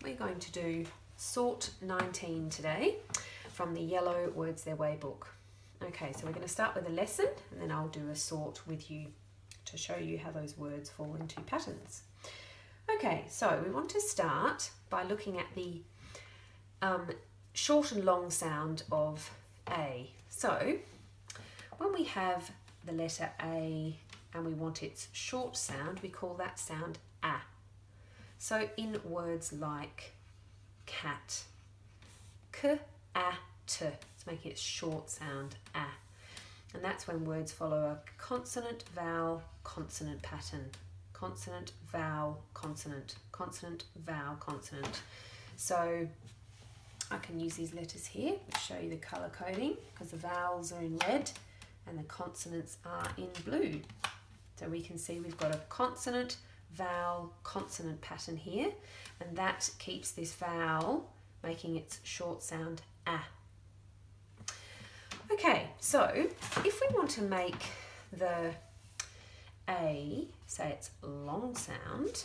we're going to do Sort 19 today from the Yellow Words Their Way book. Okay, so we're going to start with a lesson and then I'll do a sort with you to show you how those words fall into patterns. Okay, so we want to start by looking at the short and long sound of A. So when we have the letter A and we want its short sound, we call that sound A. So in words like cat, k-a-t, it's making its short sound A. And that's when words follow a consonant, vowel, consonant pattern. Consonant, vowel, consonant, consonant, vowel, consonant. So I can use these letters here, which show you the colour coding, because the vowels are in red and the consonants are in blue. So we can see we've got a consonant, vowel, consonant pattern here, and that keeps this vowel making its short sound A. Okay, so if we want to make the A, say its long sound,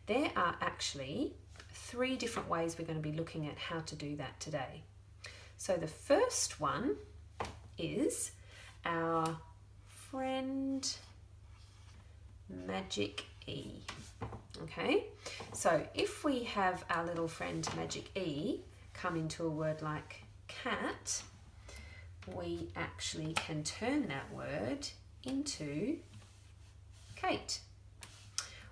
there are actually 3 different ways we're going to be looking at how to do that today. So the first one is our friend Magic E. Okay, so if we have our little friend Magic E come into a word like cat, we actually can turn that word into Kate.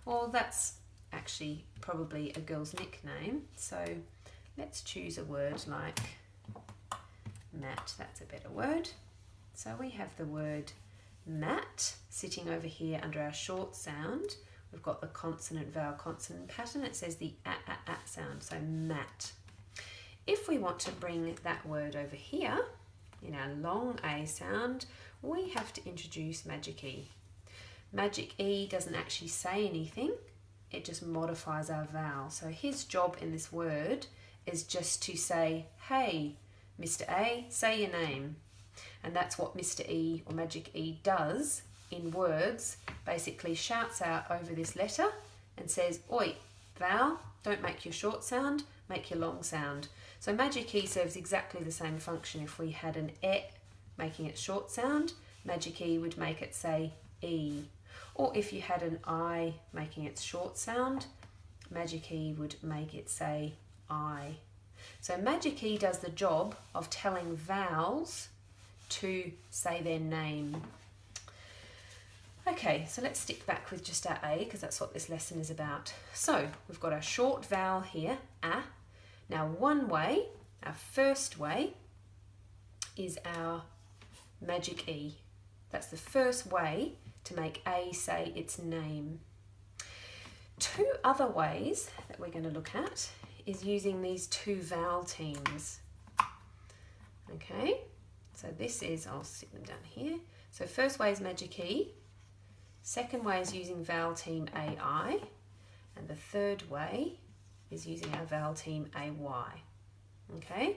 Well, that's actually probably a girl's nickname, so let's choose a word like Matt. That's a better word. So we have the word Matt sitting over here under our short sound. We've got the consonant, vowel, consonant pattern. It says the a sound, so Matt. If we want to bring that word over here in our long A sound, we have to introduce Magic E. Magic E doesn't actually say anything, it just modifies our vowel. So his job in this word is just to say, hey, Mr. A, say your name. And that's what Mr. E or Magic E does in words, basically shouts out over this letter and says, oi, vowel, don't make your short sound, make your long sound. So Magic E serves exactly the same function. If we had an E making its short sound, Magic E would make it say E. Or if you had an I making its short sound, Magic E would make it say I. So Magic E does the job of telling vowels to say their name. Okay, so let's stick back with just our A, because that's what this lesson is about. So we've got our short vowel here, A. Now one way, our first way, is our Magic E. That's the first way to make A say its name. 2 other ways that we're going to look at is using these 2 vowel teams. Okay, so this is, I'll stick them down here. So first way is Magic E. Second way is using vowel team AI. And the third way is using our vowel team AY. Okay,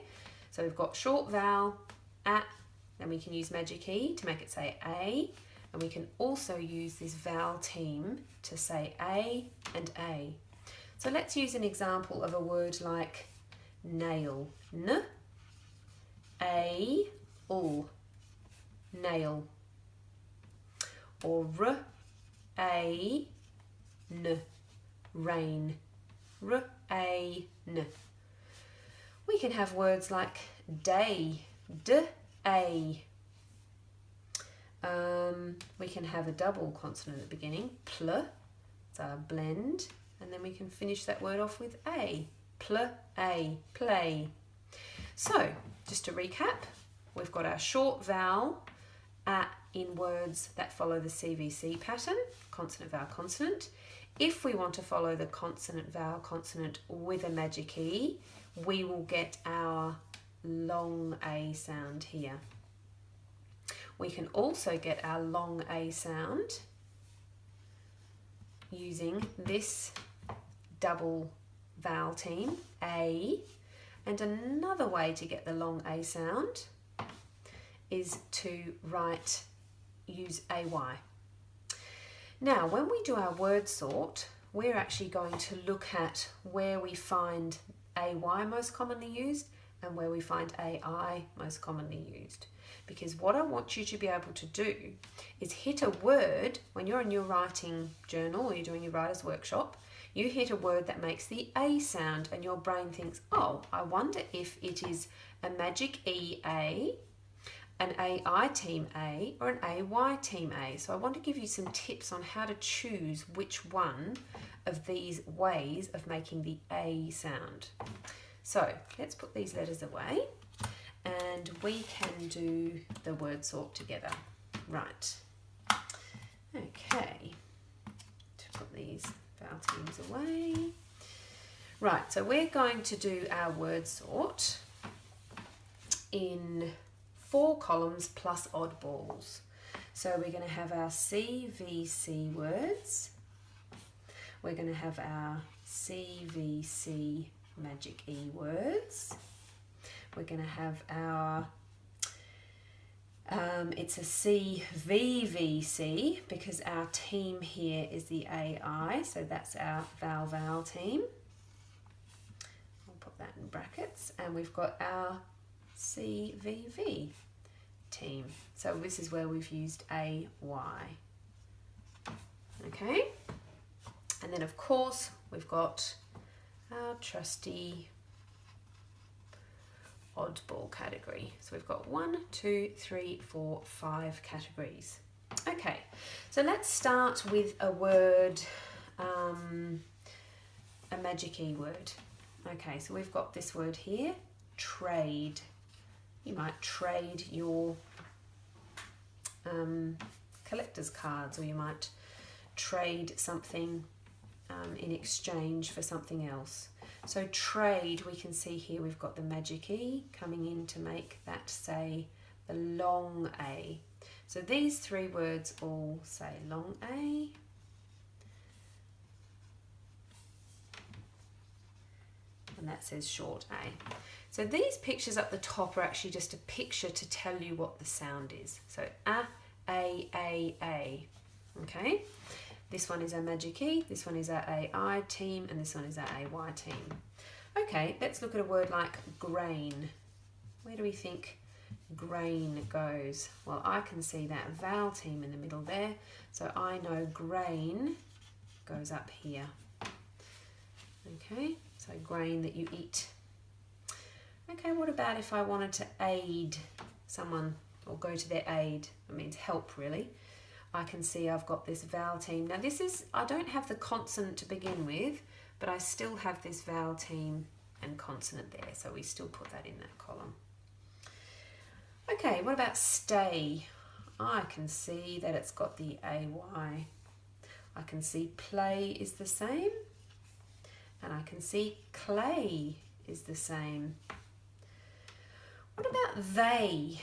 so we've got short vowel, A, then we can use Magic E to make it say A. And we can also use this vowel team to say A and A. So let's use an example of a word like nail. N, A, L, nail. Or R, A, N, rain. R, A, N. We can have words like day, D, A. We can have a double consonant at the beginning, pl, it's our blend, and then we can finish that word off with A, pl, A, play. So, just to recap, we've got our short vowel in words that follow the CVC pattern, consonant, vowel, consonant. If we want to follow the consonant, vowel, consonant with a Magic E, we will get our long A sound here. We can also get our long A sound using this double vowel team, A. And another way to get the long A sound is to use AY. Now, when we do our word sort, we're actually going to look at where we find AY most commonly used and where we find AI most commonly used. Because what I want you to be able to do is hit a word when you're in your writing journal or you're doing your writer's workshop, you hit a word that makes the A sound and your brain thinks, oh, I wonder if it is a Magic EA, an AI team A, or an AY team A. So I want to give you some tips on how to choose which one of these ways of making the A sound. So let's put these letters away and we can do the word sort together. Right. Okay. To put these vowel teams away. Right, so we're going to do our word sort in 4 columns plus oddballs. So we're going to have our CVC words. We're going to have our CVC Magic E words. We're going to have our, it's a CVVC because our team here is the AI, so that's our vowel team. I'll put that in brackets. And we've got our CVV team. So this is where we've used AY. Okay. And then of course we've got our trusty oddball category. So we've got 1, 2, 3, 4, 5 categories. Okay, so let's start with a word, a Magic E word. Okay, so we've got this word here, trade. You might trade your collector's cards, or you might trade something in exchange for something else. So trade, we can see here we've got the Magic E coming in to make that say the long A. So these 3 words all say long A. And that says short A. So these pictures up the top are actually just a picture to tell you what the sound is. So A. Okay? This one is our Magic E, this one is our AI team, and this one is our AY team. Okay, let's look at a word like grain. Where do we think grain goes? Well, I can see that vowel team in the middle there, so I know grain goes up here. Okay, so grain that you eat. Okay, what about if I wanted to aid someone or go to their aid? It means help, really. I can see I've got this vowel team. Now this is, I don't have the consonant to begin with, but I still have this vowel team and consonant there, so we still put that in that column. Okay, what about stay? I can see that it's got the AY. I can see play is the same, and I can see clay is the same. What about they?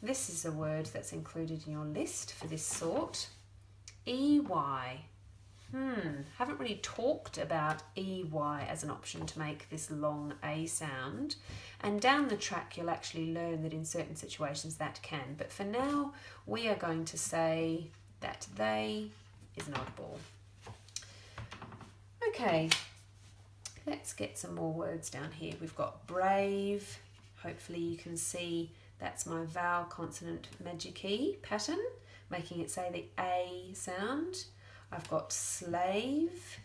This is a word that's included in your list for this sort. EY. Haven't really talked about EY as an option to make this long A sound. And down the track you'll actually learn that in certain situations that can. But for now we are going to say that they is an oddball. Okay, let's get some more words down here. We've got brave. Hopefully you can see that's my vowel consonant Magic E pattern, making it say the A sound. I've got slave.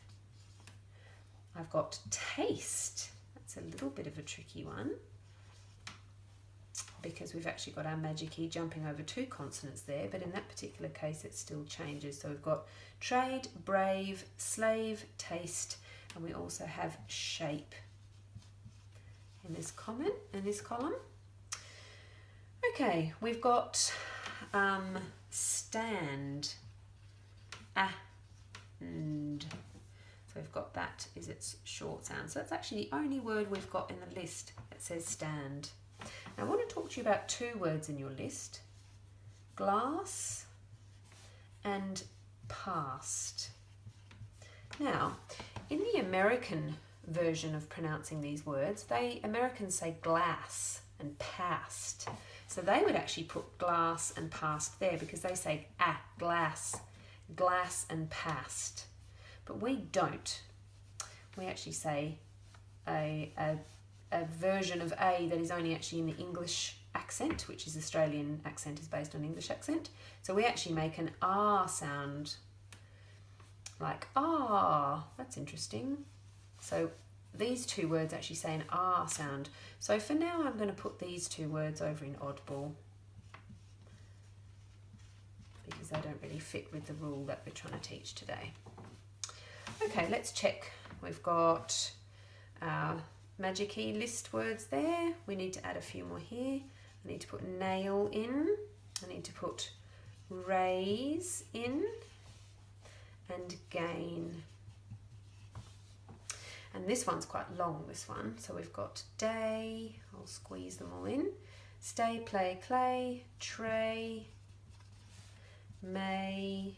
I've got taste. That's a little bit of a tricky one because we've actually got our Magic E jumping over 2 consonants there, but in that particular case it still changes. So we've got trade, brave, slave, taste, and we also have shape in this column. Okay, we've got stand, and so we've got that is its short sound. So that's actually the only word we've got in the list that says stand. Now I want to talk to you about 2 words in your list, glass and past. Now, in the American version of pronouncing these words, Americans say glass and past. So they would actually put glass and past there because they say glass and past. but we don't. We actually say a version of A that is only actually in the English accent, which is Australian accent is based on English accent. So we actually make an R sound, like ah. That's interesting. So these two words actually say an R sound. So for now I'm going to put these two words over in oddball because they don't really fit with the rule that we're trying to teach today. Okay, let's check. We've got our Magic E list words there. We need to add a few more here. I need to put nail in. I need to put raise in and gain. And this one's quite long, this one. So we've got day, I'll squeeze them all in. Stay, play, clay, tray, may,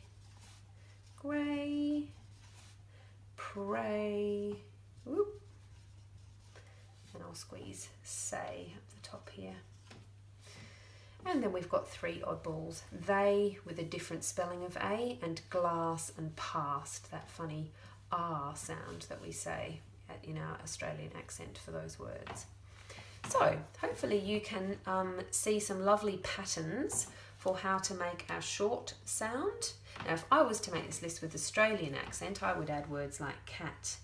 grey, pray, whoop, and I'll squeeze say up the top here. And then we've got three oddballs. They with a different spelling of A, and glass and past, that funny R sound that we say in our Australian accent for those words. So hopefully you can see some lovely patterns for how to make our short sound. Now if I was to make this list with Australian accent, I would add words like cat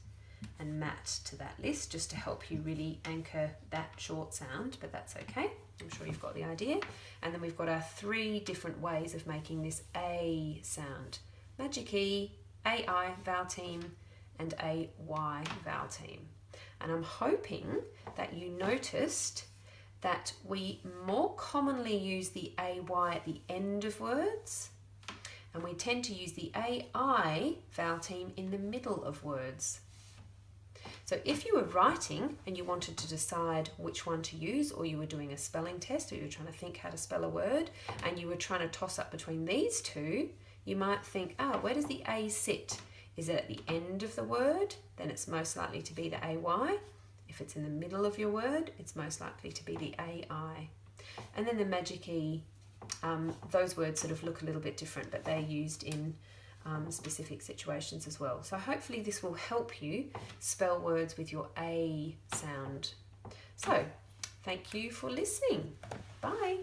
and mat to that list just to help you really anchor that short sound, but that's okay. I'm sure you've got the idea. And then we've got our three different ways of making this A sound. Magic E, AI vowel team, and AY vowel team. And I'm hoping that you noticed that we more commonly use the AY at the end of words, and we tend to use the AI vowel team in the middle of words. So if you were writing and you wanted to decide which one to use, or you were doing a spelling test, or you were trying to think how to spell a word, and you were trying to toss up between these two, you might think, where does the A sit? Is it at the end of the word? Then it's most likely to be the AY. If it's in the middle of your word, it's most likely to be the AI. And then the Magic E, those words sort of look a little bit different, but they're used in specific situations as well. So hopefully this will help you spell words with your A sound. So thank you for listening. Bye.